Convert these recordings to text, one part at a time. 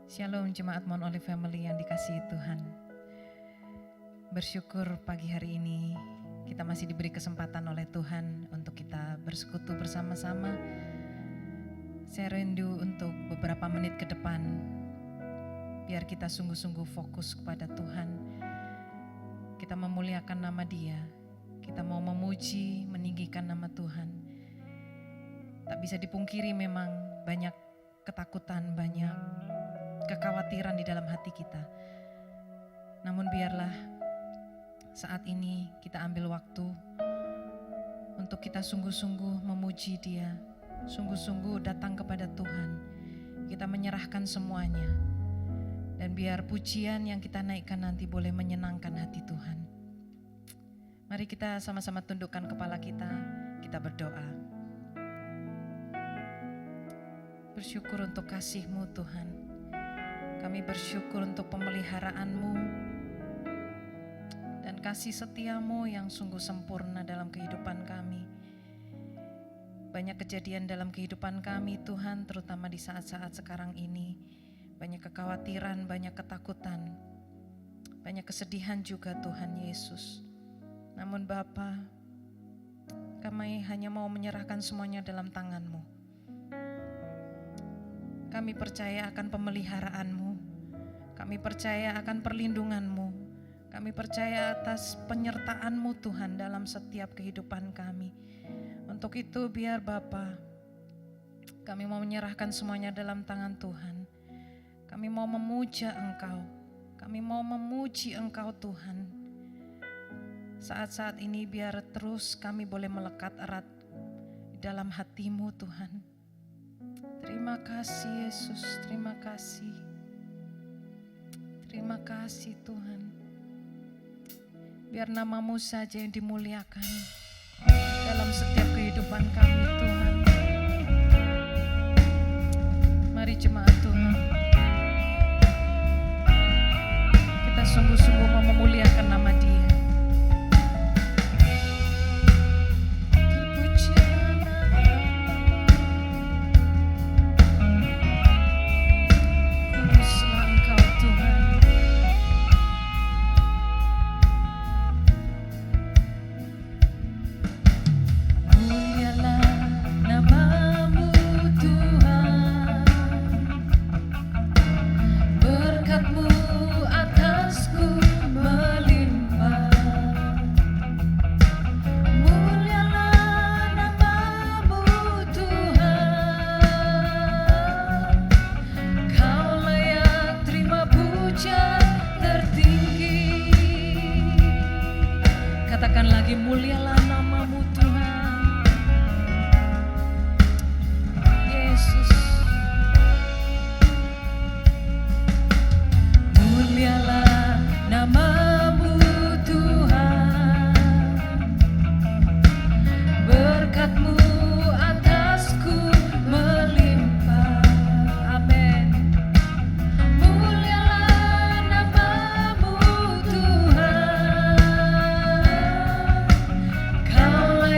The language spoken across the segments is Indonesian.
Shalom Jemaat Mount Olive Family yang dikasihi Tuhan. Bersyukur pagi hari ini kita masih diberi kesempatan oleh Tuhan untuk kita bersekutu bersama-sama. Saya rindu untuk beberapa menit ke depan biar kita sungguh-sungguh fokus kepada Tuhan. Kita memuliakan nama Dia. Kita mau memuji, meninggikan nama Tuhan. Tak bisa dipungkiri memang banyak ketakutan, banyak kekhawatiran di dalam hati kita. Namun biarlah saat ini kita ambil waktu untuk kita sungguh-sungguh memuji Dia, sungguh-sungguh datang kepada Tuhan. Kita menyerahkan semuanya. Dan biar pujian yang kita naikkan nanti boleh menyenangkan hati Tuhan. Mari kita sama-sama tundukkan kepala kita berdoa. Bersyukur untuk kasih-Mu Tuhan. Kami bersyukur untuk pemeliharaan-Mu dan kasih setia-Mu yang sungguh sempurna dalam kehidupan kami. Banyak kejadian dalam kehidupan kami Tuhan, terutama di saat-saat sekarang ini. Banyak kekhawatiran, banyak ketakutan, banyak kesedihan juga Tuhan Yesus. Namun Bapa, kami hanya mau menyerahkan semuanya dalam tangan-Mu. Kami percaya akan pemeliharaan-Mu. Kami percaya akan perlindungan-Mu. Kami percaya atas penyertaan-Mu Tuhan dalam setiap kehidupan kami. Untuk itu biar Bapa, kami mau menyerahkan semuanya dalam tangan Tuhan. Kami mau memuja Engkau. Kami mau memuji Engkau Tuhan. Saat-saat ini biar terus kami boleh melekat erat di dalam hati-Mu Tuhan. Terima kasih Yesus, terima kasih. Terima kasih Tuhan. Biar nama-Mu saja yang dimuliakan dalam setiap kehidupan kami Tuhan. Mari jemaat Tuhan, kita sungguh-sungguh mau memuliakan nama Dia. Katakan lagi, mulialah nama-Mu Tuhan. Yesus. Mulialah nama-Mu Tuhan. Berkat-Mu atasku melimpah. Amin. Mulialah nama-Mu Tuhan. Kaulah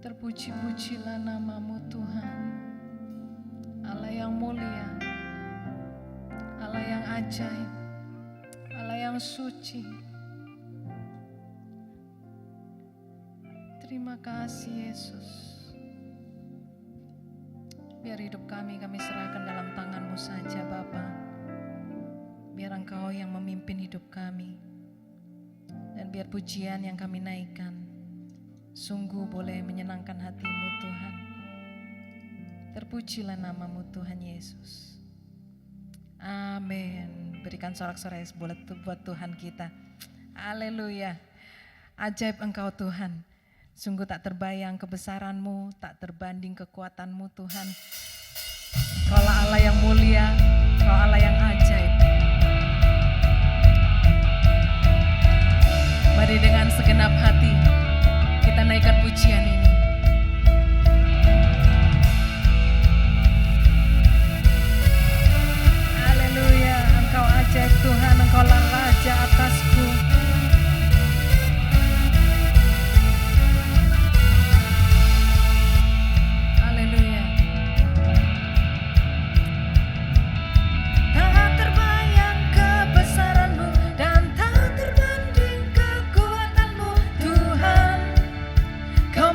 Terpuji-pujilah nama-Mu Tuhan, Allah yang mulia, Allah yang ajaib, Allah yang suci. Terima kasih Yesus. Biar hidup kami serahkan dalam tangan-Mu saja Bapa. Biar Engkau yang memimpin hidup kami. Dan biar pujian yang kami naikkan sungguh boleh menyenangkan hati-Mu Tuhan. Terpujilah nama-Mu Tuhan Yesus. Amin. Berikan sorak-sorai buat Tuhan kita. Haleluya. Ajaib Engkau Tuhan. Sungguh tak terbayang kebesaran-Mu, tak terbanding kekuatan-Mu Tuhan. Kau Allah yang mulia, Kau Allah yang ajaib. Mari dengan segenap hati kita naikkan pujian ini. Haleluya, Engkau ajaib Tuhan, Engkaulah Raja atasku. Haleluya. Tak terbayang kebesaran-Mu dan tak terbanding kekuatan-Mu Tuhan. Kau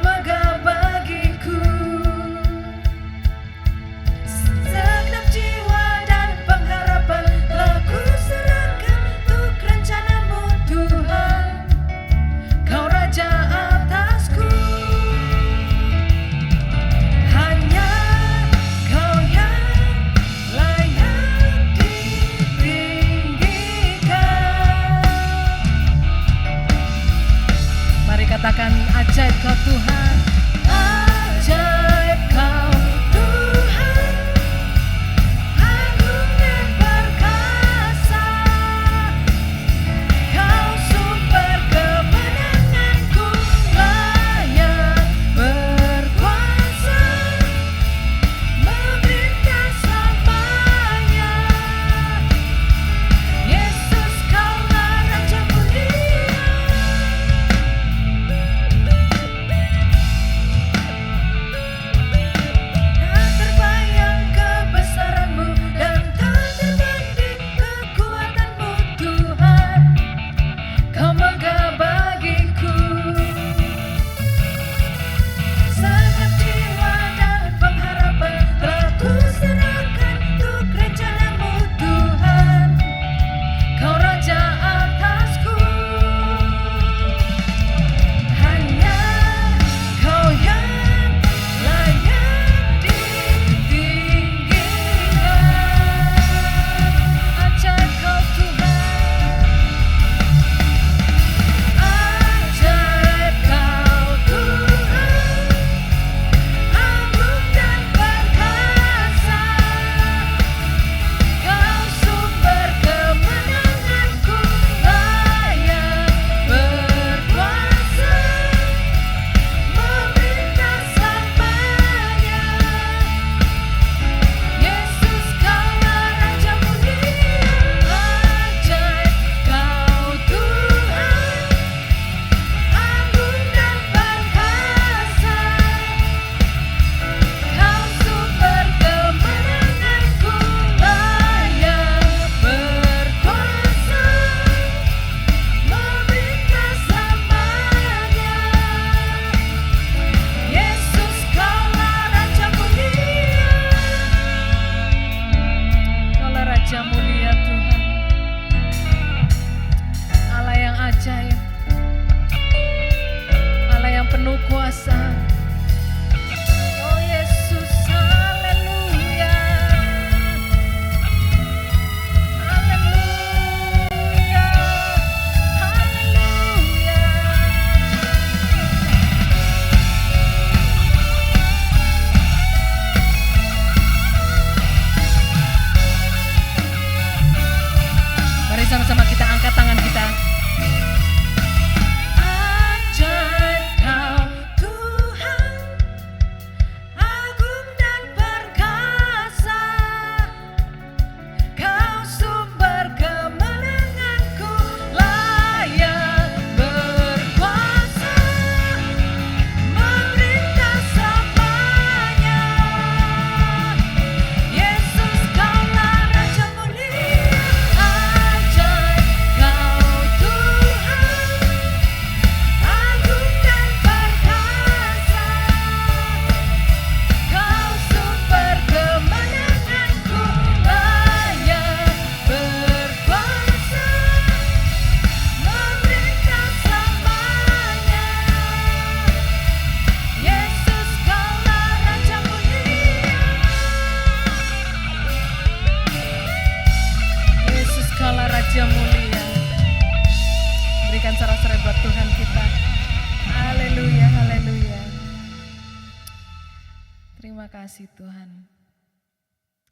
Terima kasih Tuhan.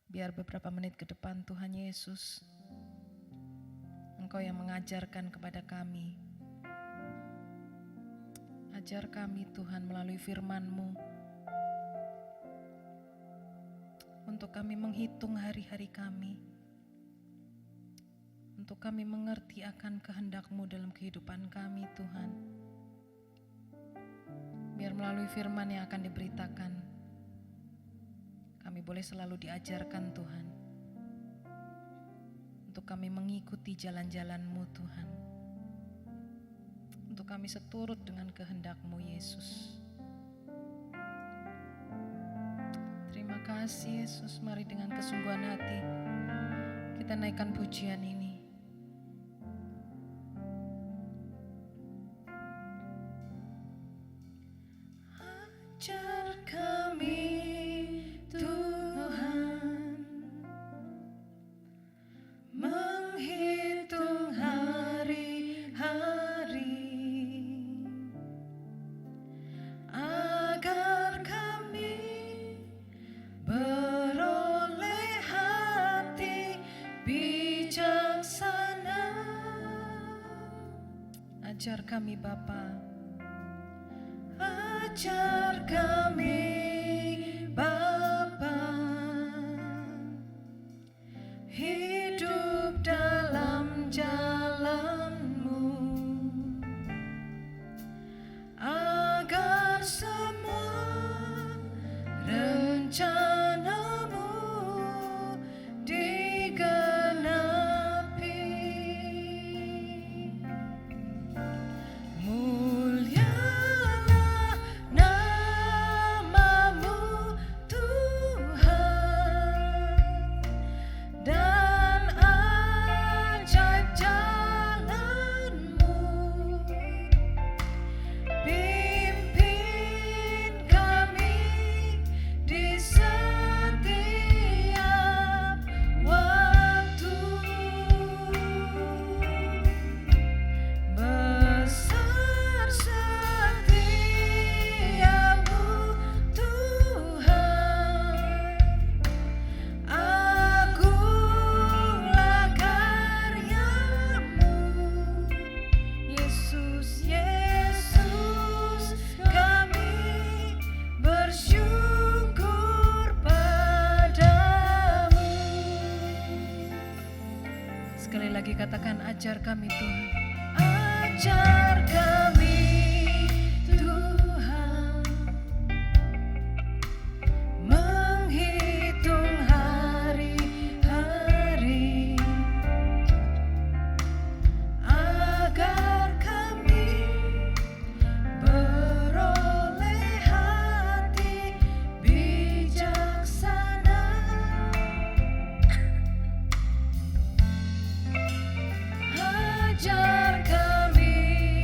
Biar beberapa menit ke depan Tuhan Yesus, Engkau yang mengajarkan kepada kami. Ajar kami Tuhan melalui firman-Mu, untuk kami menghitung hari-hari kami, untuk kami mengerti akan kehendak-Mu dalam kehidupan kami Tuhan. Biar melalui firman yang akan diberitakan, kami boleh selalu diajarkan Tuhan, untuk kami mengikuti jalan-jalan-Mu Tuhan, untuk kami seturut dengan kehendak-Mu Yesus. Terima kasih Yesus. Mari dengan kesungguhan hati kita naikkan pujian ini. Ajar kami Tuhan menghitung hari-hari, agar kami beroleh hati bijaksana. Ajar kami Bapa, ajar kami Bapa, hidup dalam jalan-Mu, agar semua rencana-Mu digenapi. Mulialah nama-Mu Tuhan, dan ajaib jalan-Mu. Pimpin kami di setiap waktu. Besar setiamu Tuhan, agunglah karya-Mu. Yesus, Yesus, kami bersyukur padamu. Sekali lagi katakan, ajar kami Tuhan. Ajar kami Tuhan menghitung hari-hari, agar kami beroleh hati bijaksana. Ajar kami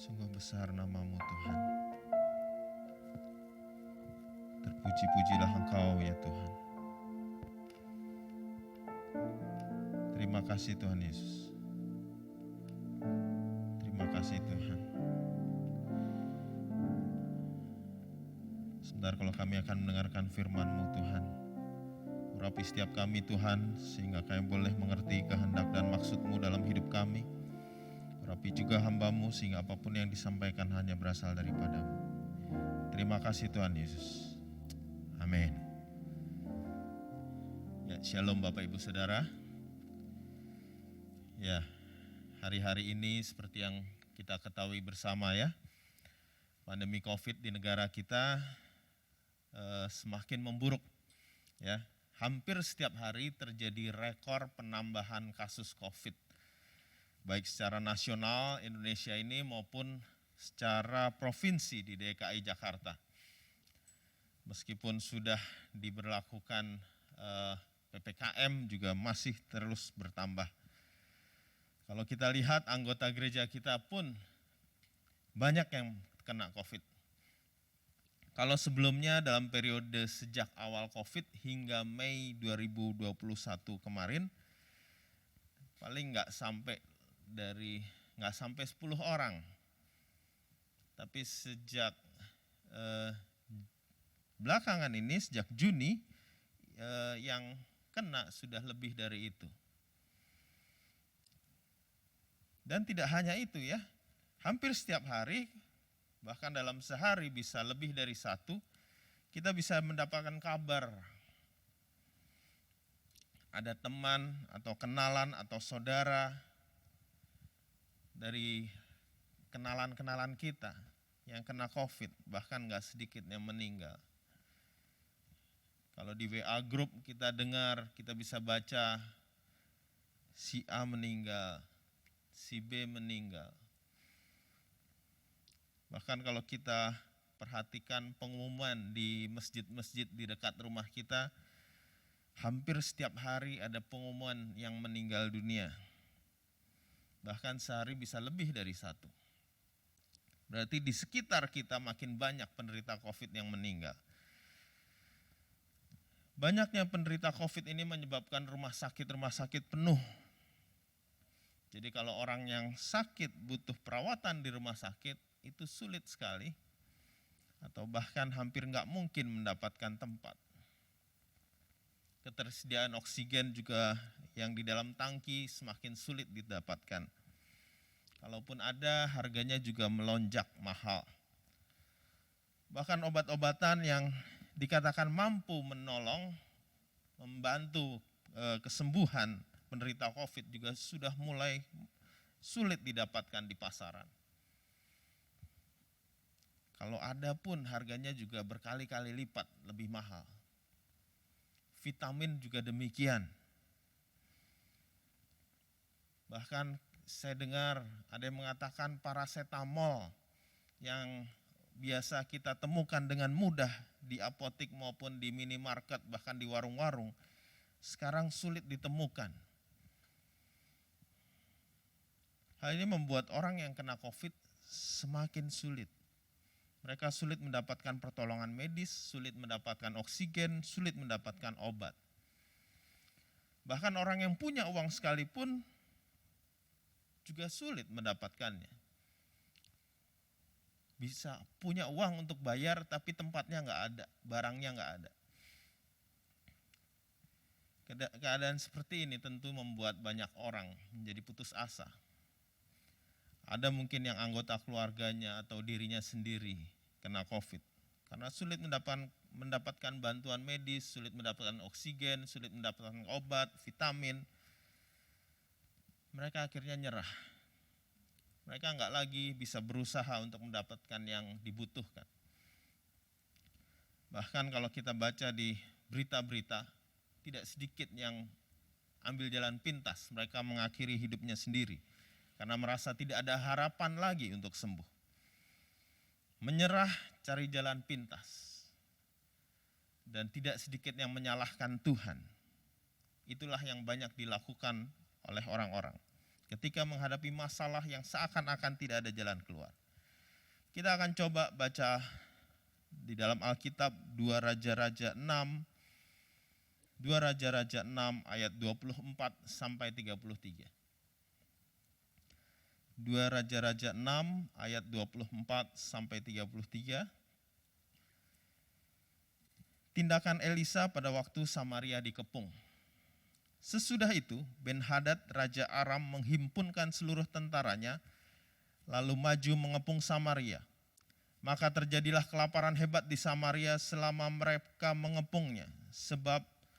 Sungguh besar nama-Mu Tuhan. Terpuji-pujilah Engkau ya Tuhan. Terima kasih Tuhan Yesus. Terima kasih Tuhan. Sebentar kalau kami akan mendengarkan firman-Mu Tuhan. Urapi setiap kami Tuhan, sehingga kami boleh mengerti kehendak dan maksud-Mu dalam hidup kami. Urapi juga hamba-Mu, sehingga apapun yang disampaikan hanya berasal daripada-Mu. Terima kasih Tuhan Yesus. Amin. Ya, shalom Bapak Ibu Saudara. Ya, hari-hari ini seperti yang kita ketahui bersama ya, pandemi COVID di negara kita semakin memburuk. Ya, hampir setiap hari terjadi rekor penambahan kasus COVID, baik secara nasional Indonesia ini maupun secara provinsi di DKI Jakarta. Meskipun sudah diberlakukan PPKM juga masih terus bertambah. Kalau kita lihat anggota gereja kita pun banyak yang kena COVID. Kalau sebelumnya dalam periode sejak awal COVID hingga Mei 2021 kemarin, paling nggak sampai 10 orang. Tapi sejak belakangan ini, sejak Juni, yang kena sudah lebih dari itu. Dan tidak hanya itu ya, hampir setiap hari, bahkan dalam sehari bisa lebih dari satu, kita bisa mendapatkan kabar. Ada teman atau kenalan atau saudara dari kenalan-kenalan kita yang kena COVID, bahkan nggak sedikit yang meninggal. Kalau di WA group kita dengar, kita bisa baca si A meninggal, si B meninggal. Bahkan kalau kita perhatikan pengumuman di masjid-masjid di dekat rumah kita, hampir setiap hari ada pengumuman yang meninggal dunia. Bahkan sehari bisa lebih dari satu. Berarti di sekitar kita makin banyak penderita COVID yang meninggal. Banyaknya penderita COVID ini menyebabkan rumah sakit penuh. Jadi kalau orang yang sakit butuh perawatan di rumah sakit, itu sulit sekali. Atau bahkan hampir nggak mungkin mendapatkan tempat. Ketersediaan oksigen juga yang di dalam tangki semakin sulit didapatkan. Kalaupun ada, harganya juga melonjak mahal. Bahkan obat-obatan yang dikatakan mampu menolong, membantu kesembuhan penderita COVID juga sudah mulai sulit didapatkan di pasaran. Kalau ada pun harganya juga berkali-kali lipat lebih mahal. Vitamin juga demikian. Bahkan saya dengar ada yang mengatakan paracetamol yang biasa kita temukan dengan mudah di apotik maupun di minimarket, bahkan di warung-warung, sekarang sulit ditemukan. Hal ini membuat orang yang kena COVID semakin sulit. Mereka sulit mendapatkan pertolongan medis, sulit mendapatkan oksigen, sulit mendapatkan obat. Bahkan orang yang punya uang sekalipun juga sulit mendapatkannya. Bisa punya uang untuk bayar tapi tempatnya nggak ada, barangnya nggak ada. Keadaan seperti ini tentu membuat banyak orang menjadi putus asa. Ada mungkin yang anggota keluarganya atau dirinya sendiri kena COVID. Karena sulit mendapatkan bantuan medis, sulit mendapatkan oksigen, sulit mendapatkan obat, vitamin. Mereka akhirnya nyerah. Mereka nggak lagi bisa berusaha untuk mendapatkan yang dibutuhkan. Bahkan kalau kita baca di berita-berita, tidak sedikit yang ambil jalan pintas. Mereka mengakhiri hidupnya sendiri. Karena merasa tidak ada harapan lagi untuk sembuh. Menyerah, cari jalan pintas. Dan tidak sedikit yang menyalahkan Tuhan. Itulah yang banyak dilakukan oleh orang-orang. Ketika menghadapi masalah yang seakan-akan tidak ada jalan keluar. Kita akan coba baca di dalam Alkitab 2 Raja-Raja 6, 2 Raja-Raja 6 ayat 24 sampai 33. 2 Raja-Raja 6 ayat 24 sampai 33. Tindakan Elisa pada waktu Samaria dikepung. Sesudah itu, Ben-Hadad Raja Aram menghimpunkan seluruh tentaranya, lalu maju mengepung Samaria. Maka terjadilah kelaparan hebat di Samaria selama mereka mengepungnya,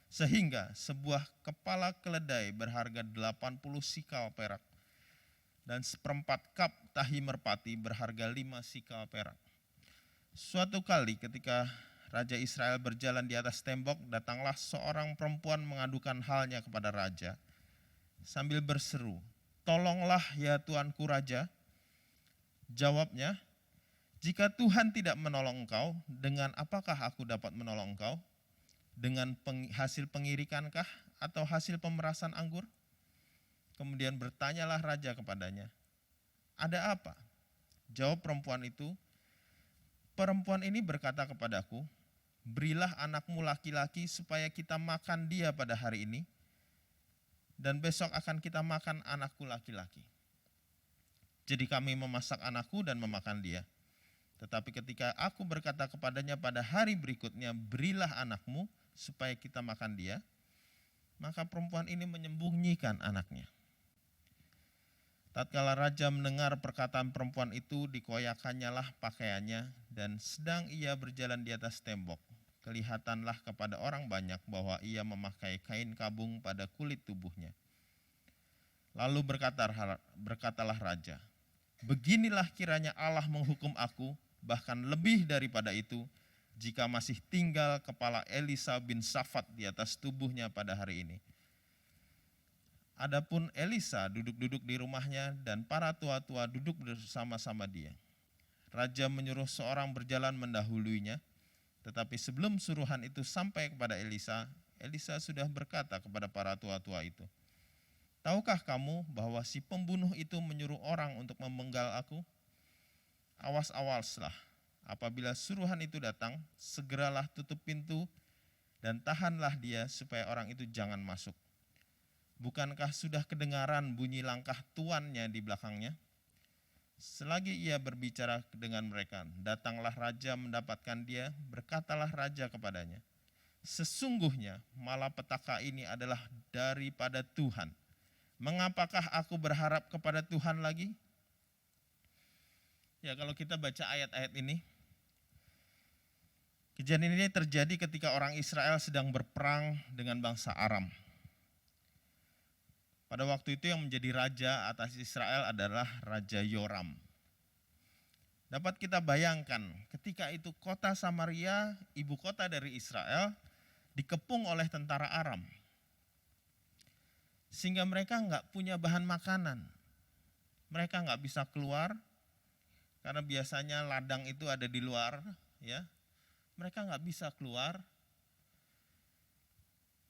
sehingga sebuah kepala keledai berharga 80 sikal perak dan seperempat kap tahi merpati berharga 5 sikal perak. Suatu kali ketika Raja Israel berjalan di atas tembok, datanglah seorang perempuan mengadukan halnya kepada raja sambil berseru, "Tolonglah ya tuanku raja." Jawabnya, "Jika Tuhan tidak menolong engkau, dengan apakah aku dapat menolong engkau? Dengan hasil pengirikankah atau hasil pemerasan anggur?" Kemudian bertanyalah raja kepadanya, "Ada apa?" Jawab perempuan itu, "Perempuan ini berkata kepadaku, 'Berilah anakmu laki-laki supaya kita makan dia pada hari ini, dan besok akan kita makan anakku laki-laki.' Jadi kami memasak anakku dan memakan dia. Tetapi ketika aku berkata kepadanya pada hari berikutnya, 'Berilah anakmu supaya kita makan dia,' maka perempuan ini menyembunyikan anaknya. Tatkala raja mendengar perkataan perempuan itu, dikoyakkannyalah pakaiannya, dan sedang ia berjalan di atas tembok, kelihatanlah kepada orang banyak bahwa ia memakai kain kabung pada kulit tubuhnya. Lalu berkatalah raja, 'Beginilah kiranya Allah menghukum aku, bahkan lebih daripada itu, jika masih tinggal kepala Elisa bin Safat di atas tubuhnya pada hari ini.' Adapun Elisa duduk-duduk di rumahnya dan para tua-tua duduk bersama-sama dia. Raja menyuruh seorang berjalan mendahuluinya, tetapi sebelum suruhan itu sampai kepada Elisa, Elisa sudah berkata kepada para tua-tua itu, 'Tahukah kamu bahwa si pembunuh itu menyuruh orang untuk memenggal aku? Awas-awaslah, apabila suruhan itu datang, segeralah tutup pintu dan tahanlah dia supaya orang itu jangan masuk. Bukankah sudah kedengaran bunyi langkah tuannya di belakangnya?' Selagi ia berbicara dengan mereka, datanglah raja mendapatkan dia, berkatalah raja kepadanya, 'Sesungguhnya malapetaka ini adalah daripada Tuhan. Mengapakah aku berharap kepada Tuhan lagi?' Ya, kalau kita baca ayat-ayat ini, kejadian ini terjadi ketika orang Israel sedang berperang dengan bangsa Aram. Pada waktu itu yang menjadi raja atas Israel adalah Raja Yoram. Dapat kita bayangkan ketika itu kota Samaria, ibu kota dari Israel, dikepung oleh tentara Aram. Sehingga mereka nggak punya bahan makanan. Mereka nggak bisa keluar, karena biasanya ladang itu ada di luar. Ya, mereka nggak bisa keluar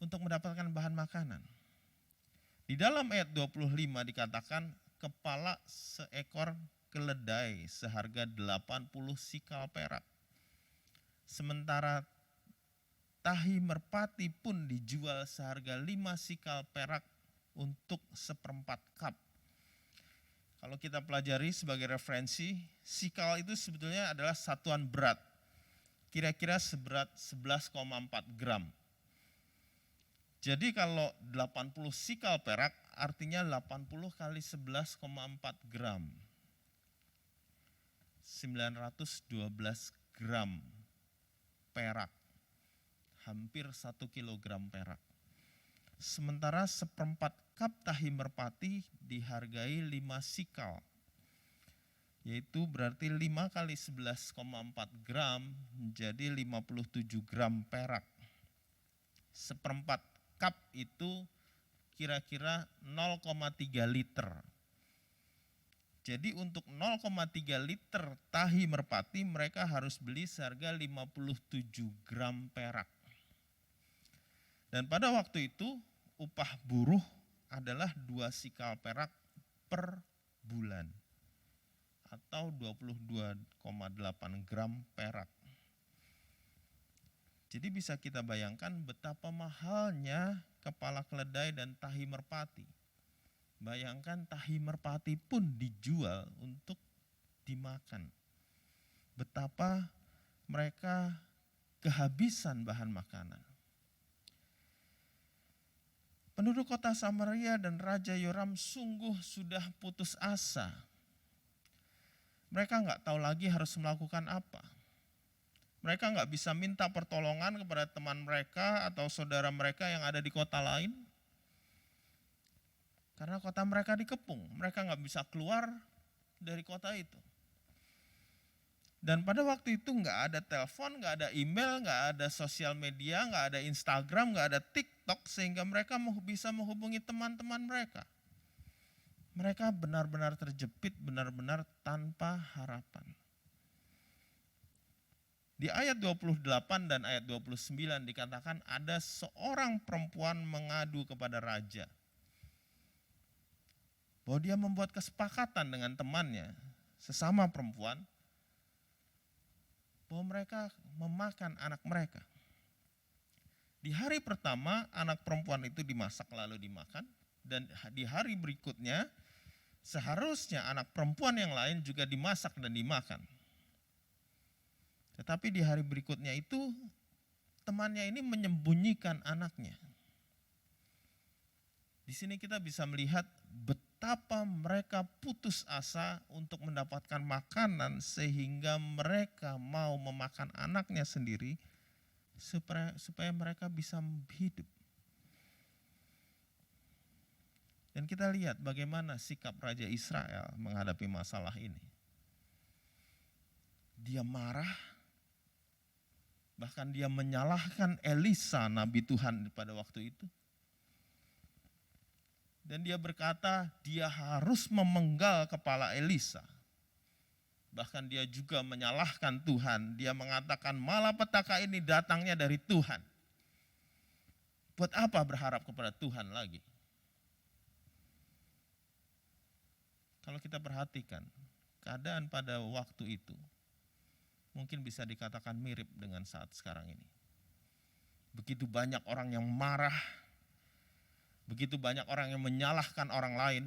untuk mendapatkan bahan makanan. Di dalam ayat 25 dikatakan kepala seekor keledai seharga 80 sikal perak. Sementara tahi merpati pun dijual seharga 5 sikal perak untuk seperempat kap. Kalau kita pelajari sebagai referensi, sikal itu sebetulnya adalah satuan berat. Kira-kira seberat 11,4 gram. Jadi kalau 80 sikal perak artinya 80 kali 11,4 gram. 912 gram perak. Hampir 1 kilogram perak. Sementara seperempat kap tahi merpati dihargai 5 sikal. Yaitu berarti 5 kali 11,4 gram menjadi 57 gram perak. Seperempat kap itu kira-kira 0,3 liter. Jadi untuk 0,3 liter tahi merpati mereka harus beli seharga 57 gram perak. Dan pada waktu itu upah buruh adalah 2 sikal perak per bulan. atau 22,8 gram perak. Jadi bisa kita bayangkan betapa mahalnya kepala keledai dan tahi merpati. Bayangkan tahi merpati pun dijual untuk dimakan. Betapa mereka kehabisan bahan makanan. Penduduk kota Samaria dan Raja Yoram sungguh sudah putus asa. Mereka nggak tahu lagi harus melakukan apa. Mereka nggak bisa minta pertolongan kepada teman mereka atau saudara mereka yang ada di kota lain. Karena kota mereka dikepung, mereka nggak bisa keluar dari kota itu. Dan pada waktu itu nggak ada telepon, nggak ada email, nggak ada sosial media, nggak ada Instagram, nggak ada TikTok, sehingga mereka bisa menghubungi teman-teman mereka. Mereka benar-benar terjepit, benar-benar tanpa harapan. Di ayat 28 dan ayat 29 dikatakan ada seorang perempuan mengadu kepada raja. Bahwa dia membuat kesepakatan dengan temannya, sesama perempuan, bahwa mereka memakan anak mereka. Di hari pertama anak perempuan itu dimasak lalu dimakan, dan di hari berikutnya seharusnya anak perempuan yang lain juga dimasak dan dimakan. Tetapi di hari berikutnya itu temannya ini menyembunyikan anaknya. Di sini kita bisa melihat betapa mereka putus asa untuk mendapatkan makanan sehingga mereka mau memakan anaknya sendiri supaya mereka bisa hidup. Dan kita lihat bagaimana sikap Raja Israel menghadapi masalah ini. Dia marah, bahkan dia menyalahkan Elisa, nabi Tuhan pada waktu itu. Dan dia berkata dia harus memenggal kepala Elisa. Bahkan dia juga menyalahkan Tuhan. Dia mengatakan malapetaka ini datangnya dari Tuhan. Buat apa berharap kepada Tuhan lagi? Kalau kita perhatikan keadaan pada waktu itu, mungkin bisa dikatakan mirip dengan saat sekarang ini. Begitu banyak orang yang marah, begitu banyak orang yang menyalahkan orang lain,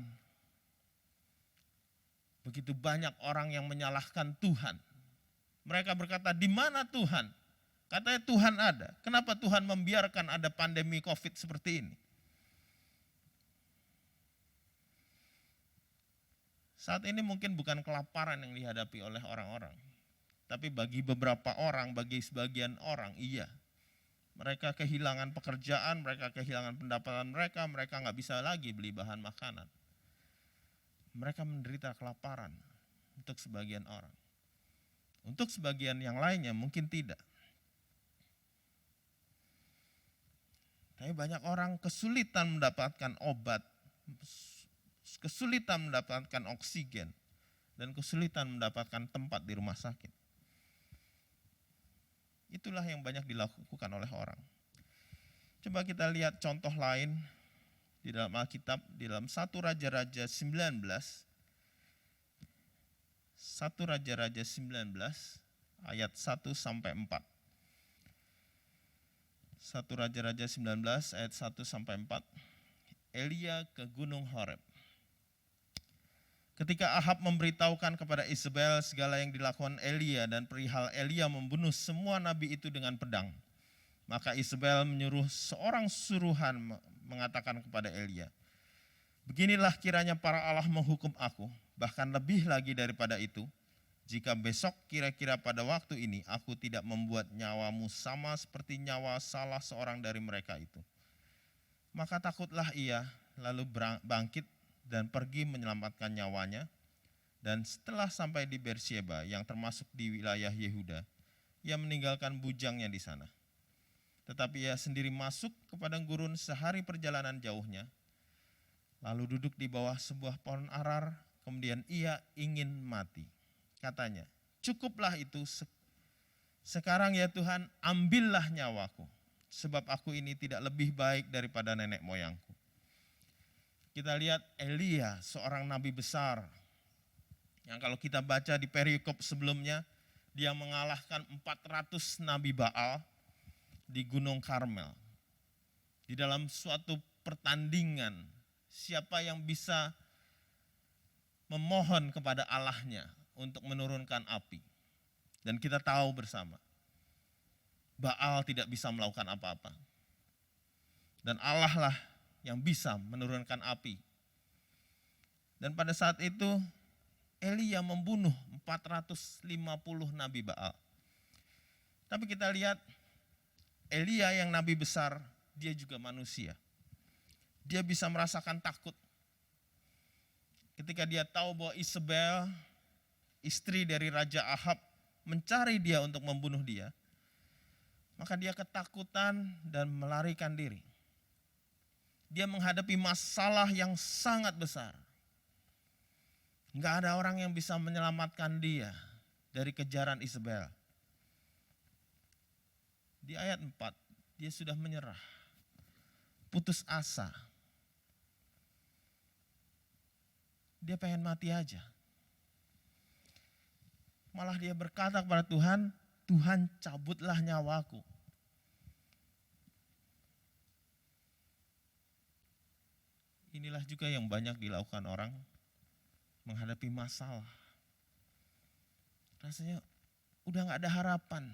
begitu banyak orang yang menyalahkan Tuhan. Mereka berkata, di mana Tuhan? Katanya Tuhan ada. Kenapa Tuhan membiarkan ada pandemi COVID seperti ini? Saat ini mungkin bukan kelaparan yang dihadapi oleh orang-orang. Tapi bagi beberapa orang, bagi sebagian orang, iya. Mereka kehilangan pekerjaan, mereka kehilangan pendapatan mereka nggak bisa lagi beli bahan makanan. Mereka menderita kelaparan untuk sebagian orang. Untuk sebagian yang lainnya mungkin tidak. Tapi banyak orang kesulitan mendapatkan obat, kesulitan mendapatkan oksigen, dan kesulitan mendapatkan tempat di rumah sakit. Itulah yang banyak dilakukan oleh orang. Coba kita lihat contoh lain di dalam Alkitab, di dalam 1 Raja-Raja 19. 1 Raja-Raja 19 ayat 1 sampai 4. 1 Raja-Raja 19 ayat 1 sampai 4. Elia ke Gunung Horeb. Ketika Ahab memberitahukan kepada Isabel segala yang dilakukan Elia dan perihal Elia membunuh semua nabi itu dengan pedang, maka Isabel menyuruh seorang suruhan mengatakan kepada Elia, beginilah kiranya para Allah menghukum aku, bahkan lebih lagi daripada itu, jika besok kira-kira pada waktu ini aku tidak membuat nyawamu sama seperti nyawa salah seorang dari mereka itu. Maka takutlah ia, lalu bangkit dan pergi menyelamatkan nyawanya, dan setelah sampai di Beersheba yang termasuk di wilayah Yehuda, ia meninggalkan bujangnya di sana. Tetapi ia sendiri masuk ke padang gurun sehari perjalanan jauhnya, lalu duduk di bawah sebuah pohon arar, kemudian ia ingin mati. Katanya, cukuplah itu, sekarang ya Tuhan, ambillah nyawaku, sebab aku ini tidak lebih baik daripada nenek moyangku. Kita lihat Elia, seorang nabi besar, Yang kalau kita baca di perikop sebelumnya, dia mengalahkan 400 nabi Baal di Gunung Karmel. Di dalam suatu pertandingan, siapa yang bisa memohon kepada Allahnya untuk menurunkan api. Dan kita tahu bersama, Baal tidak bisa melakukan apa-apa. Dan Allah lah yang bisa menurunkan api. Dan pada saat itu, Elia membunuh 450 nabi Baal. Tapi kita lihat, Elia yang nabi besar, dia juga manusia. Dia bisa merasakan takut. Ketika dia tahu bahwa Isabel, istri dari Raja Ahab, mencari dia untuk membunuh dia, maka dia ketakutan dan melarikan diri. Dia menghadapi masalah yang sangat besar. Enggak ada orang yang bisa menyelamatkan dia dari kejaran Isabel. Di ayat 4, dia sudah menyerah, putus asa. Dia pengen mati aja. Malah dia berkata kepada Tuhan, Tuhan cabutlah nyawaku. Inilah juga yang banyak dilakukan orang menghadapi masalah. Rasanya udah gak ada harapan.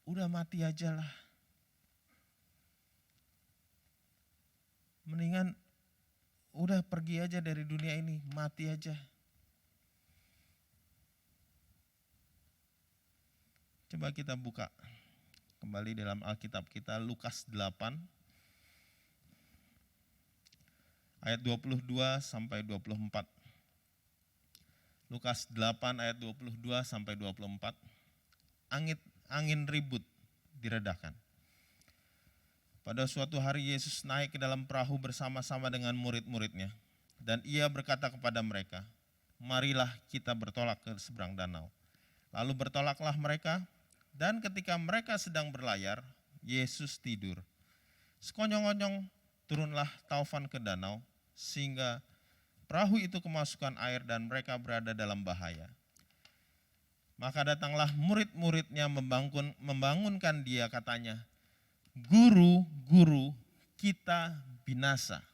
Udah mati aja lah. Mendingan udah pergi aja dari dunia ini, mati aja. Coba kita buka kembali dalam Alkitab kita, Lukas 8 ayat 22 sampai 24. Lukas 8 ayat 22 sampai 24. Angin ribut diredakan. Pada suatu hari Yesus naik ke dalam perahu bersama-sama dengan murid-muridnya. Dan ia berkata kepada mereka, marilah kita bertolak ke seberang danau. Lalu bertolaklah mereka, dan ketika mereka sedang berlayar, Yesus tidur. Sekonyong-konyong turunlah taufan ke danau, sehingga perahu itu kemasukan air dan mereka berada dalam bahaya. Maka datanglah murid-muridnya membangunkan dia, katanya, Guru, Guru, kita binasa.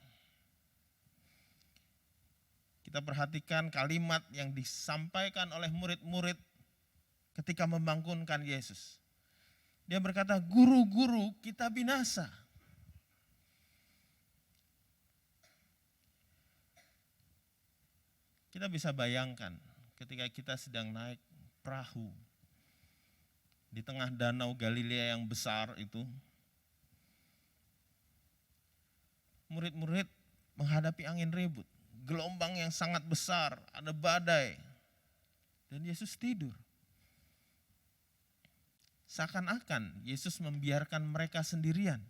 Kita perhatikan kalimat yang disampaikan oleh murid-murid ketika membangunkan Yesus. Dia berkata, Guru, Guru, kita binasa. Kita bisa bayangkan ketika kita sedang naik perahu di tengah danau Galilea yang besar itu, murid-murid menghadapi angin ribut, gelombang yang sangat besar, ada badai, dan Yesus tidur. Seakan-akan Yesus membiarkan mereka sendirian.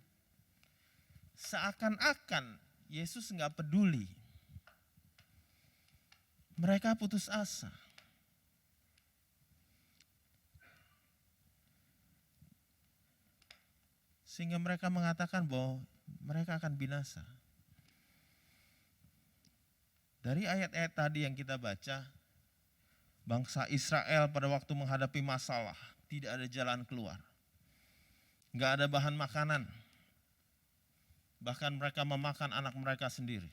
Seakan-akan Yesus nggak peduli. Mereka putus asa. Sehingga mereka mengatakan bahwa mereka akan binasa. Dari ayat-ayat tadi yang kita baca, bangsa Israel pada waktu menghadapi masalah, tidak ada jalan keluar. Enggak ada bahan makanan. Bahkan mereka memakan anak mereka sendiri.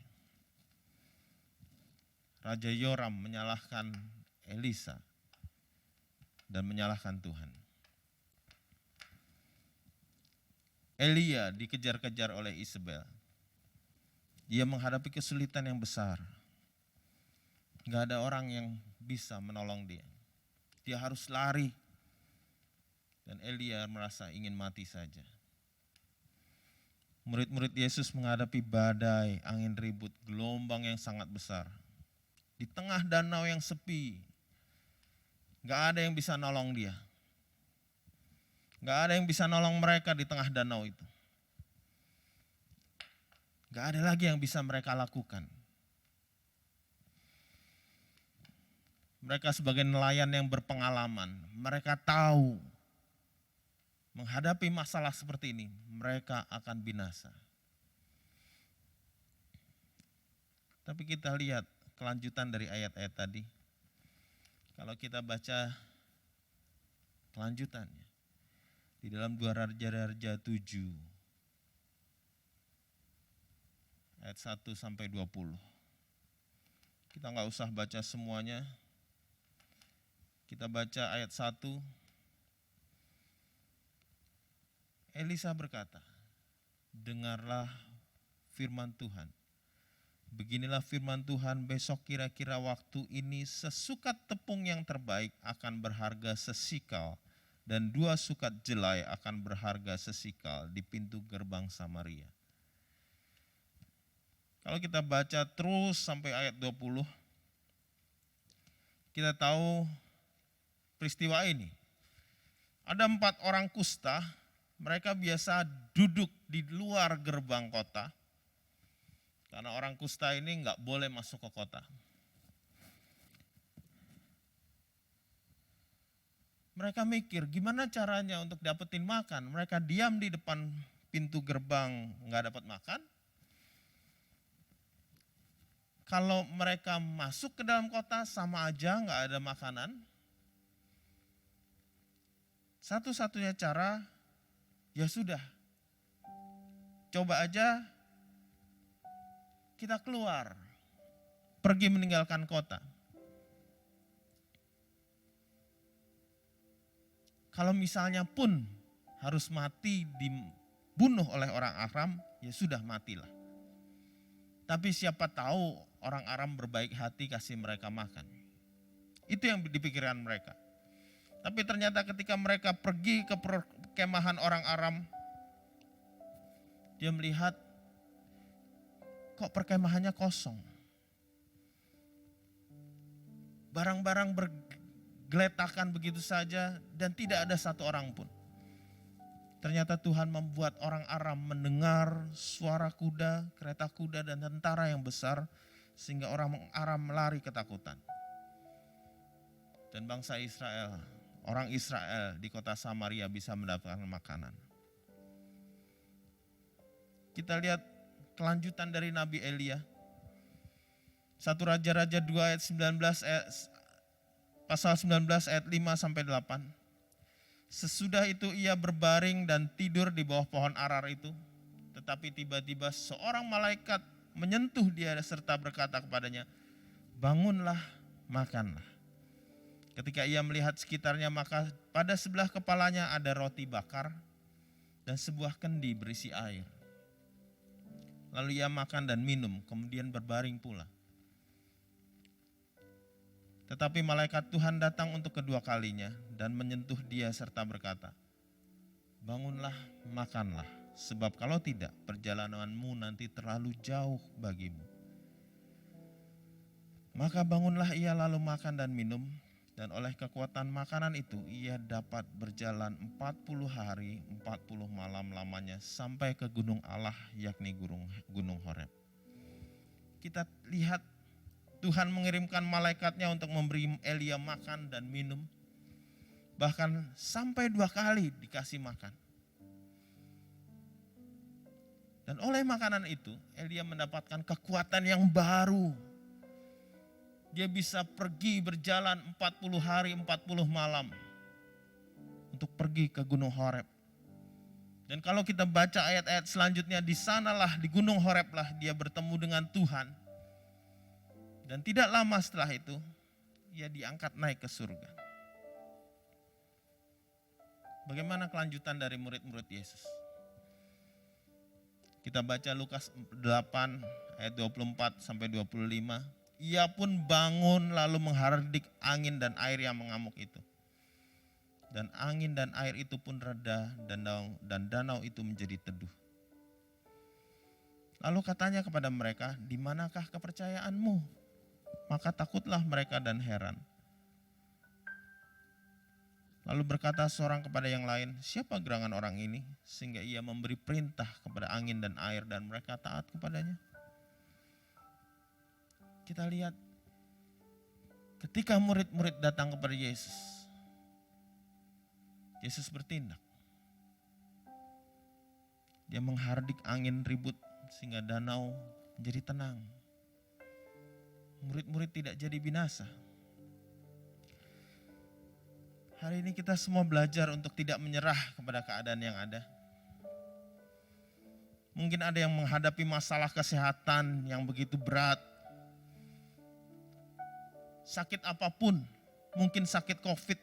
Raja Yoram menyalahkan Elisa dan menyalahkan Tuhan. Elia dikejar-kejar oleh Isabel. Dia menghadapi kesulitan yang besar. Gak ada orang yang bisa menolong dia. Dia harus lari. Dan Elia merasa ingin mati saja. Murid-murid Yesus menghadapi badai, angin ribut, gelombang yang sangat besar. Di tengah danau yang sepi. Gak ada yang bisa nolong dia. Gak ada yang bisa nolong mereka di tengah danau itu. Gak ada lagi yang bisa mereka lakukan. Mereka sebagai nelayan yang berpengalaman, mereka tahu menghadapi masalah seperti ini, mereka akan binasa. Tapi kita lihat kelanjutan dari ayat-ayat tadi. Kalau kita baca kelanjutannya di dalam 2 Raja-Raja 7 ayat 1 sampai 20. Kita nggak usah baca semuanya. Kita baca ayat 1. Elisa berkata, dengarlah firman Tuhan. Beginilah firman Tuhan, besok kira-kira waktu ini sesukat tepung yang terbaik akan berharga sesikal dan 2 sukat jelai akan berharga sesikal di pintu gerbang Samaria. Kalau kita baca terus sampai ayat 20, kita tahu peristiwa ini. Ada 4 orang kusta, mereka biasa duduk di luar gerbang kota. Karena orang kusta ini nggak boleh masuk ke kota. Mereka mikir gimana caranya untuk dapetin makan. Mereka diam di depan pintu gerbang nggak dapat makan. Kalau mereka masuk ke dalam kota sama aja nggak ada makanan. Satu-satunya cara ya sudah. Coba aja kita keluar, pergi meninggalkan kota. Kalau misalnya pun harus mati dibunuh oleh orang Aram, ya sudah matilah. Tapi siapa tahu orang Aram berbaik hati kasih mereka makan. Itu yang dipikirkan mereka. Tapi ternyata ketika mereka pergi ke perkemahan orang Aram, dia melihat kok perkemahannya kosong. Barang-barang bergeletakan begitu saja dan tidak ada satu orang pun. Ternyata Tuhan membuat orang Aram mendengar suara kuda, kereta kuda dan tentara yang besar sehingga orang Aram lari ketakutan. Dan bangsa Israel, orang Israel di kota Samaria bisa mendapatkan makanan. Kita lihat kelanjutan dari Nabi Elia. 1 Raja-Raja 2 ayat 19 pasal 19 ayat 5 sampai 8. Sesudah itu ia berbaring dan tidur di bawah pohon arar itu. Tetapi tiba-tiba seorang malaikat menyentuh dia serta berkata kepadanya, bangunlah, makanlah. Ketika ia melihat sekitarnya, maka pada sebelah kepalanya ada roti bakar dan sebuah kendi berisi air. Lalu ia makan dan minum, kemudian berbaring pula. Tetapi malaikat Tuhan datang untuk kedua kalinya dan menyentuh dia serta berkata, bangunlah, makanlah, sebab kalau tidak perjalananmu nanti terlalu jauh bagimu. Maka bangunlah ia lalu makan dan minum, dan oleh kekuatan makanan itu ia dapat berjalan 40 hari 40 malam lamanya sampai ke gunung Allah, yakni gunung Horeb. Kita lihat Tuhan mengirimkan malaikatnya untuk memberi Elia makan dan minum. Bahkan sampai 2 kali dikasih makan. Dan oleh makanan itu Elia mendapatkan kekuatan yang baru. Dia bisa pergi berjalan 40 hari 40 malam untuk pergi ke gunung Horeb. Dan kalau kita baca ayat-ayat selanjutnya, di sanalah di gunung Horeb lah dia bertemu dengan Tuhan. Dan tidak lama setelah itu ia diangkat naik ke surga. Bagaimana kelanjutan dari murid-murid Yesus? Kita baca Lukas 8 ayat 24 sampai 25. Ia pun bangun lalu menghardik angin dan air yang mengamuk itu. Dan angin dan air itu pun reda dan danau itu menjadi teduh. Lalu katanya kepada mereka, di manakah kepercayaanmu? Maka takutlah mereka dan heran. Lalu berkata seorang kepada yang lain, siapa gerangan orang ini? Sehingga ia memberi perintah kepada angin dan air dan mereka taat kepadanya. Kita lihat ketika murid-murid datang kepada Yesus, Yesus bertindak. Dia menghardik angin ribut sehingga danau menjadi tenang. murid-murid tidak jadi binasa. Hari ini kita semua belajar untuk tidak menyerah kepada keadaan yang ada. Mungkin ada yang menghadapi masalah kesehatan yang begitu berat. Sakit apapun, mungkin sakit COVID.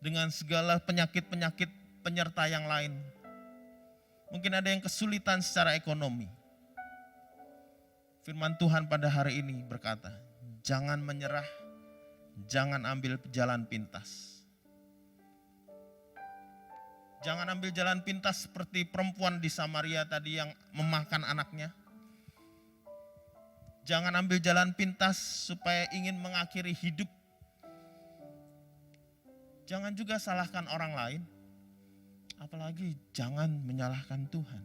Dengan segala penyakit-penyakit penyerta yang lain. Mungkin ada yang kesulitan secara ekonomi. Firman Tuhan pada hari ini berkata, jangan menyerah, jangan ambil jalan pintas. Jangan ambil jalan pintas seperti perempuan di Samaria tadi yang memakan anaknya. Jangan ambil jalan pintas supaya ingin mengakhiri hidup. Jangan juga salahkan orang lain. Apalagi jangan menyalahkan Tuhan.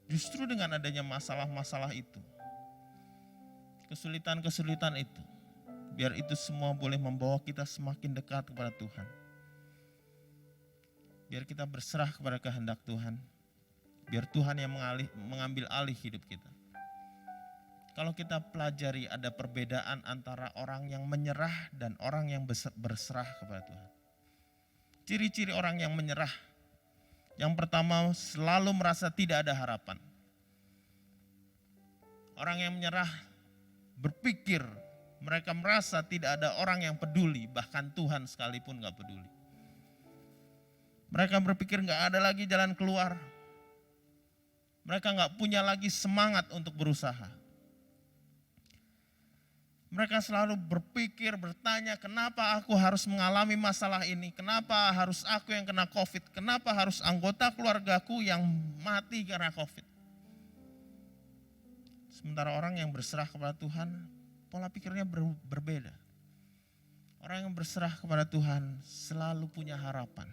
Justru dengan adanya masalah-masalah itu, kesulitan-kesulitan itu, biar itu semua boleh membawa kita semakin dekat kepada Tuhan. Biar kita berserah kepada kehendak Tuhan. Biar Tuhan yang mengambil alih hidup kita. Kalau kita pelajari ada perbedaan antara orang yang menyerah dan orang yang berserah kepada Tuhan. Ciri-ciri orang yang menyerah. Yang pertama, selalu merasa tidak ada harapan. Orang yang menyerah berpikir, mereka merasa tidak ada orang yang peduli, bahkan Tuhan sekalipun gak peduli. Mereka berpikir gak ada lagi jalan keluar. Mereka gak punya lagi semangat untuk berusaha. Mereka selalu berpikir, bertanya, kenapa aku harus mengalami masalah ini? Kenapa harus aku yang kena COVID? Kenapa harus anggota keluargaku yang mati karena COVID? Sementara orang yang berserah kepada Tuhan, pola pikirnya berbeda. Orang yang berserah kepada Tuhan selalu punya harapan.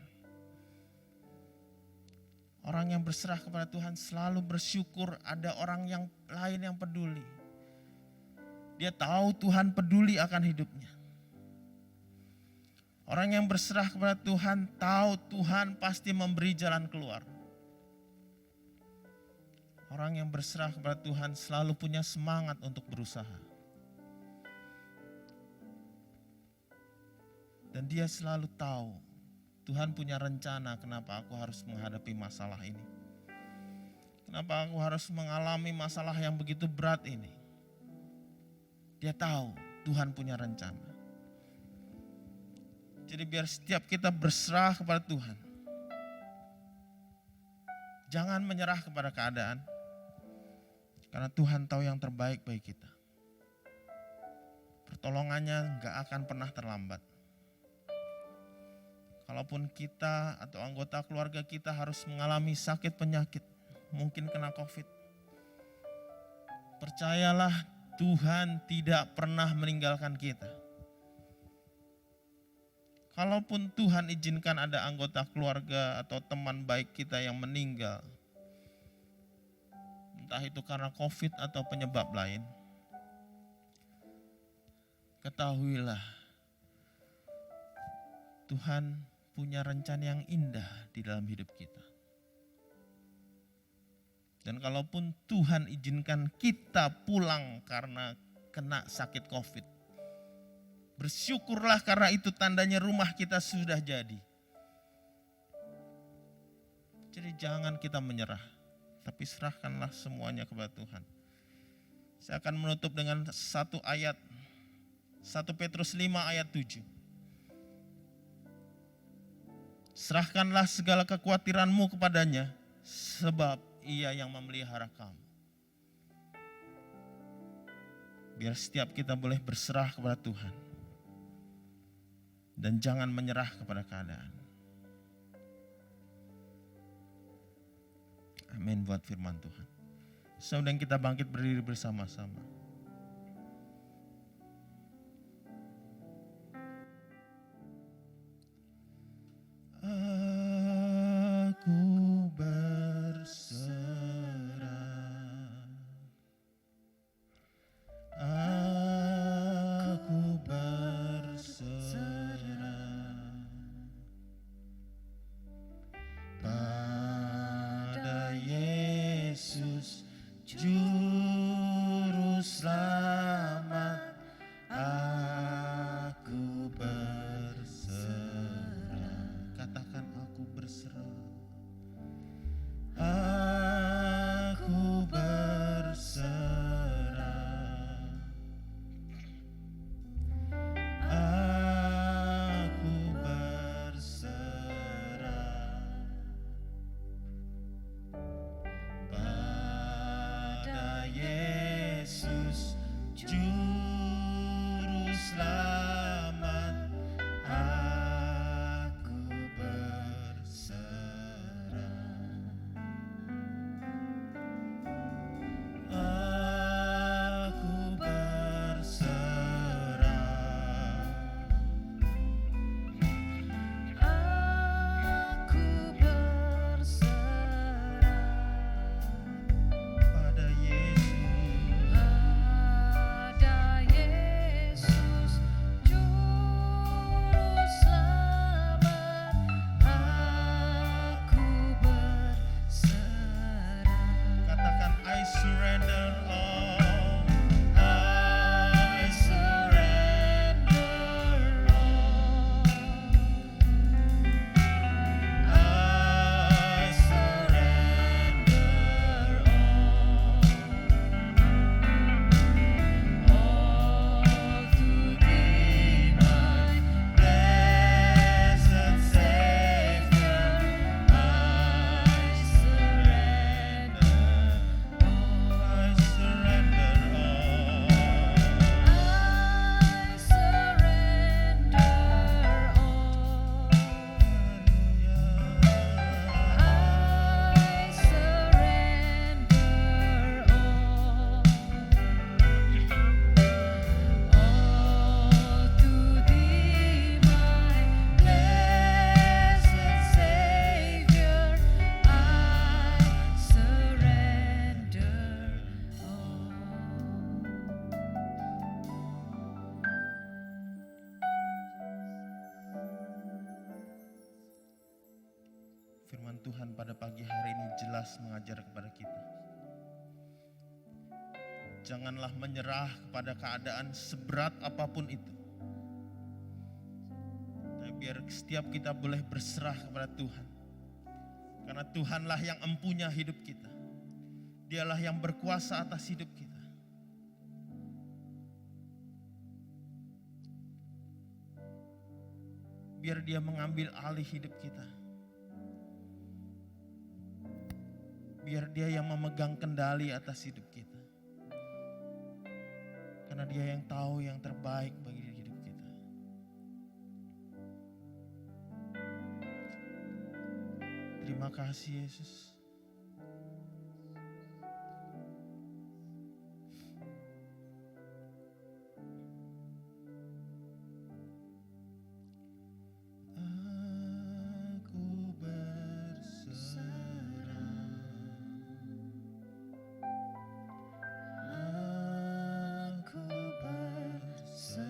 Orang yang berserah kepada Tuhan selalu bersyukur ada orang yang lain yang peduli. Dia tahu Tuhan peduli akan hidupnya. Orang yang berserah kepada Tuhan tahu Tuhan pasti memberi jalan keluar. Orang yang berserah kepada Tuhan selalu punya semangat untuk berusaha. Dan dia selalu tahu Tuhan punya rencana kenapa aku harus menghadapi masalah ini. Kenapa aku harus mengalami masalah yang begitu berat ini. Dia tahu Tuhan punya rencana. Jadi biar setiap kita berserah kepada Tuhan. Jangan menyerah kepada keadaan. Karena Tuhan tahu yang terbaik bagi kita. Pertolongannya gak akan pernah terlambat. Kalaupun kita atau anggota keluarga kita harus mengalami sakit penyakit. Mungkin kena COVID. Percayalah Tuhan tidak pernah meninggalkan kita. Kalaupun Tuhan izinkan ada anggota keluarga atau teman baik kita yang meninggal, entah itu karena COVID atau penyebab lain, ketahuilah Tuhan punya rencana yang indah di dalam hidup kita. Dan kalaupun Tuhan izinkan kita pulang karena kena sakit COVID, bersyukurlah karena itu tandanya rumah kita sudah jadi. Jadi jangan kita menyerah, tapi serahkanlah semuanya kepada Tuhan. Saya akan menutup dengan satu ayat, 1 Petrus 5 ayat 7. Serahkanlah segala kekhawatiranmu kepadanya, sebab Ia yang memelihara kamu. Biar setiap kita boleh berserah kepada Tuhan. Dan jangan menyerah kepada keadaan. Amin buat firman Tuhan. Sedang kita bangkit berdiri bersama-sama. Aku berserah, aku berserah pada Yesus Juru Firman Tuhan pada pagi hari ini jelas mengajar kepada kita. Janganlah menyerah kepada keadaan seberat apapun itu. Tapi biar setiap kita boleh berserah kepada Tuhan. Karena Tuhanlah yang empunya hidup kita. Dialah yang berkuasa atas hidup kita. Biar Dia mengambil alih hidup kita. Biar Dia yang memegang kendali atas hidup kita. Karena Dia yang tahu yang terbaik bagi hidup kita. Terima kasih Yesus. Aku berserah. Aku berserah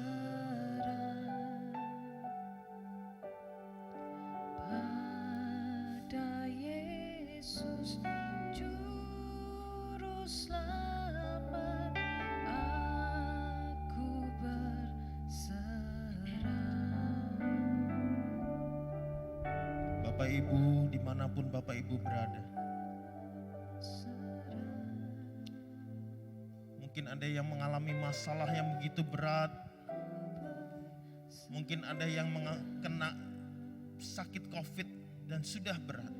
pada Yesus Juru Selamat. Aku berserah. Bapak Ibu, dimanapun Bapak Ibu berada, mungkin ada yang mengalami masalah yang begitu berat. Mungkin ada yang kena sakit COVID dan sudah berat.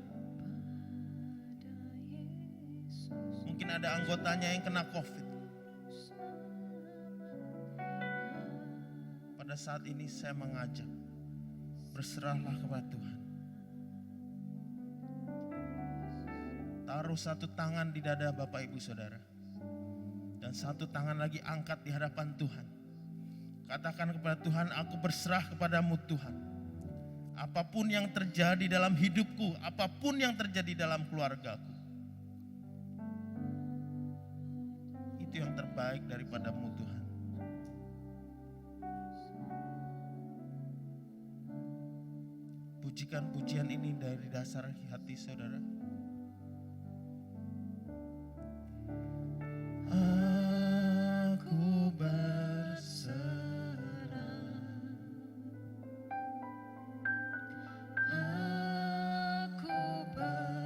Mungkin ada anggotanya yang kena COVID. Pada saat ini saya mengajak, berserahlah kepada Tuhan. Taruh satu tangan di dada Bapak Ibu Saudara. Dan satu tangan lagi angkat di hadapan Tuhan. Katakan kepada Tuhan, aku berserah kepadamu Tuhan. Apapun yang terjadi dalam hidupku, apapun yang terjadi dalam keluargaku, itu yang terbaik daripadamu Tuhan. Pujikan pujian ini dari dasar hati saudara. Aku berserah. Aku berserah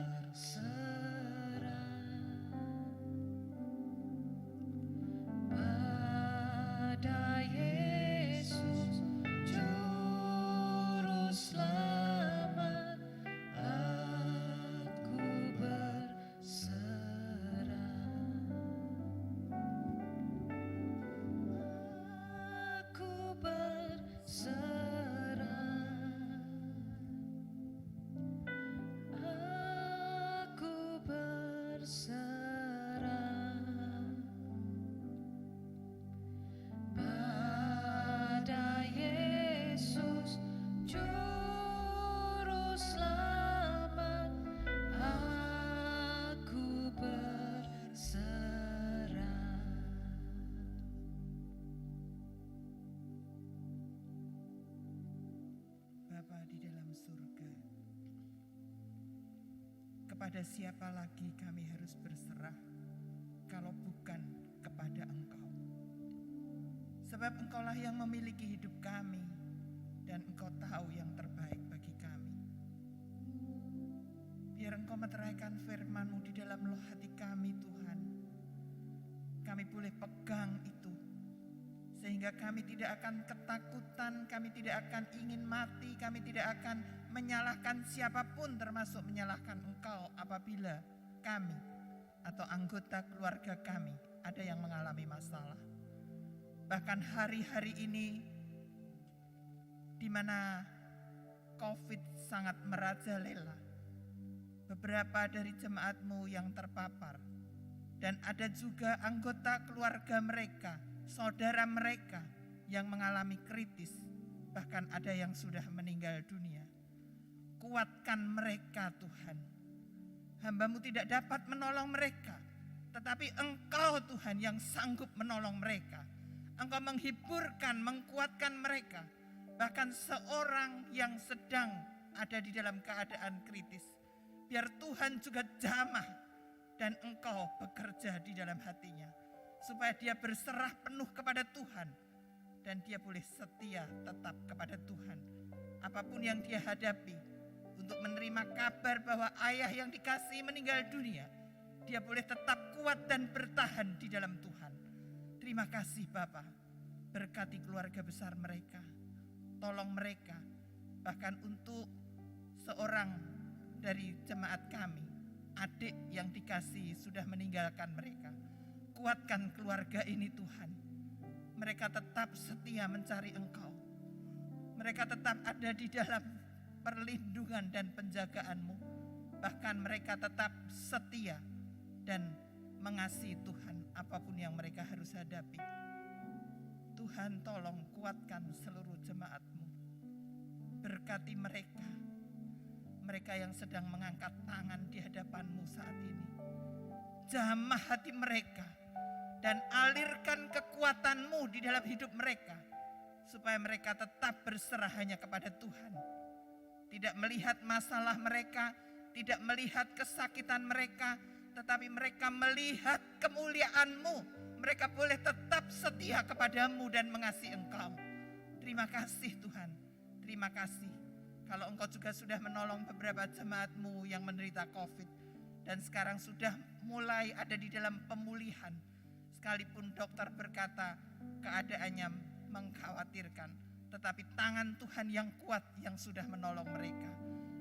pada Yesus Juru Selamat. Aku berserah. Aku berserah. Aku berserah pada Yesus Juru Selamat. Aku berserah. Bapa di dalam surga, kepada siapa lagi kami harus berserah kalau bukan kepada Engkau? Sebab Engkaulah yang memiliki hidup kami dan Engkau tahu yang terbaik bagi kami. Biar Engkau meteraikan firman-Mu di dalam loh hati kami Tuhan. Kami boleh pegang itu. Sehingga kami tidak akan ketakutan, kami tidak akan ingin mati, kami tidak akan menyalahkan siapapun termasuk menyalahkan Engkau apabila kami atau anggota keluarga kami ada yang mengalami masalah. Bahkan hari-hari ini di mana COVID sangat merajalela, beberapa dari jemaat-Mu yang terpapar dan ada juga anggota keluarga mereka, saudara mereka yang mengalami kritis, bahkan ada yang sudah meninggal dunia. Kuatkan mereka Tuhan. Hamba-Mu tidak dapat menolong mereka, tetapi Engkau Tuhan yang sanggup menolong mereka. Engkau menghiburkan, mengkuatkan mereka. Bahkan seorang yang sedang ada di dalam keadaan kritis, Biar Tuhan juga jamah dan Engkau bekerja di dalam hatinya. Supaya dia berserah penuh kepada Tuhan. Dan dia boleh setia tetap kepada Tuhan. Apapun yang dia hadapi, untuk menerima kabar bahwa ayah yang dikasihi meninggal dunia, dia boleh tetap kuat dan bertahan di dalam Tuhan. Terima kasih Bapa, berkati keluarga besar mereka, tolong mereka, bahkan untuk seorang dari jemaat kami, adik yang dikasihi sudah meninggalkan mereka. Kuatkan keluarga ini Tuhan, mereka tetap setia mencari Engkau, mereka tetap ada di dalam perlindungan dan penjagaan-Mu. Bahkan mereka tetap setia dan mengasihi Tuhan apapun yang mereka harus hadapi. Tuhan tolong kuatkan seluruh jemaat-Mu. Berkati mereka, mereka yang sedang mengangkat tangan di hadapan-Mu saat ini. Jamah hati mereka dan alirkan kekuatan-Mu di dalam hidup mereka, supaya mereka tetap berserah hanya kepada Tuhan. Tidak melihat masalah mereka, tidak melihat kesakitan mereka, tetapi mereka melihat kemuliaan-Mu. Mereka boleh tetap setia kepada-Mu dan mengasihi Engkau. Terima kasih Tuhan, terima kasih. Kalau Engkau juga sudah menolong beberapa jemaat-Mu yang menderita COVID, dan sekarang sudah mulai ada di dalam pemulihan. Sekalipun dokter berkata keadaannya mengkhawatirkan, tetapi tangan Tuhan yang kuat yang sudah menolong mereka.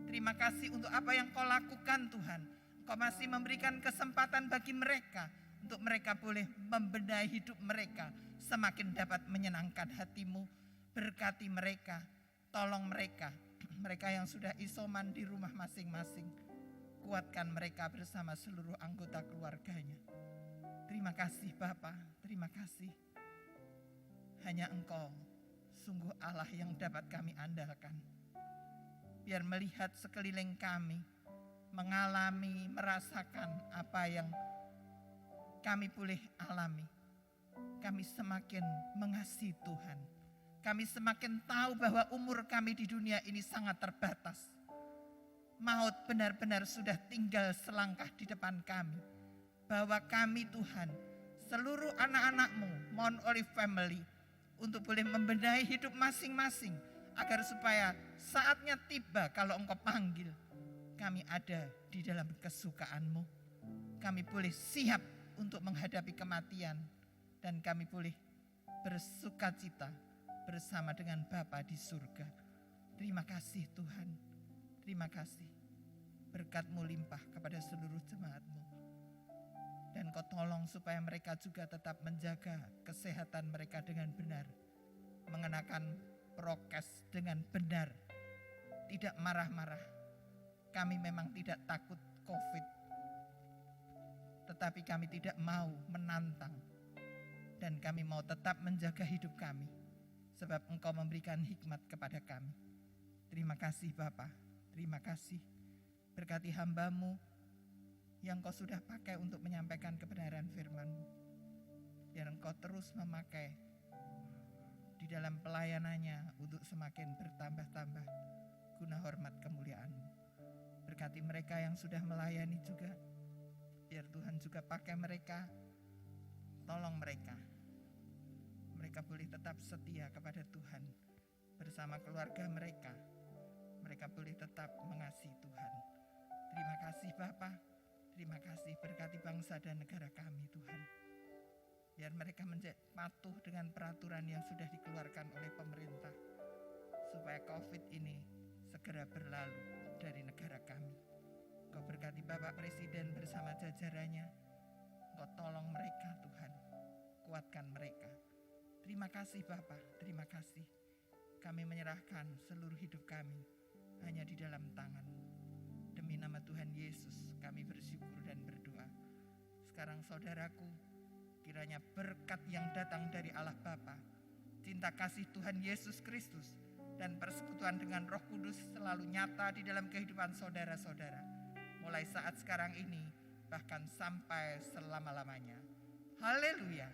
Terima kasih untuk apa yang Kau lakukan Tuhan. Kau masih memberikan kesempatan bagi mereka untuk mereka boleh membenahi hidup mereka semakin dapat menyenangkan hati-Mu. Berkati mereka, tolong mereka, mereka yang sudah isoman di rumah masing-masing. Kuatkan mereka bersama seluruh anggota keluarganya. Terima kasih Bapa, terima kasih. Hanya Engkau sungguh Allah yang dapat kami andalkan. Biar melihat sekeliling kami, mengalami, merasakan apa yang kami boleh alami, kami semakin mengasihi Tuhan. Kami semakin tahu bahwa umur kami di dunia ini sangat terbatas. Maut benar-benar sudah tinggal selangkah di depan kami. Bahwa kami Tuhan, seluruh anak-anak-Mu, Mount Olive Family, untuk boleh membenahi hidup masing-masing, agar supaya saatnya tiba kalau Engkau panggil, kami ada di dalam kesukaan-Mu. Kami boleh siap untuk menghadapi kematian, dan kami boleh bersukacita bersama dengan Bapa di surga. Terima kasih Tuhan, terima kasih. Berkat-Mu limpah kepada seluruh jemaat-Mu. Dan Kau tolong supaya mereka juga tetap menjaga kesehatan mereka dengan benar. Mengenakan prokes dengan benar. Tidak marah-marah. Kami memang tidak takut COVID. Tetapi kami tidak mau menantang. Dan kami mau tetap menjaga hidup kami. Sebab Engkau memberikan hikmat kepada kami. Terima kasih Bapa. Terima kasih. Berkati hamba-Mu yang Kau sudah pakai untuk menyampaikan kebenaran firman-Mu. Biar Engkau terus memakai di dalam pelayanannya untuk semakin bertambah-tambah guna hormat kemuliaan-Mu. Berkati mereka yang sudah melayani juga. Biar Tuhan juga pakai mereka, tolong mereka. Mereka boleh tetap setia kepada Tuhan bersama keluarga mereka. Mereka boleh tetap mengasihi Tuhan. Terima kasih Bapa. Terima kasih, berkati bangsa dan negara kami Tuhan. Biar mereka patuh dengan peraturan yang sudah dikeluarkan oleh pemerintah. Supaya COVID ini segera berlalu dari negara kami. Kau berkati Bapak Presiden bersama jajarannya. Kau tolong mereka Tuhan. Kuatkan mereka. Terima kasih Bapak, terima kasih. Kami menyerahkan seluruh hidup kami hanya di dalam tangan-Mu. Demi nama Tuhan Yesus kami bersyukur dan berdoa. Sekarang saudaraku, kiranya berkat yang datang dari Allah Bapa, cinta kasih Tuhan Yesus Kristus, dan persekutuan dengan Roh Kudus selalu nyata di dalam kehidupan saudara-saudara. Mulai saat sekarang ini, bahkan sampai selama-lamanya. Haleluya.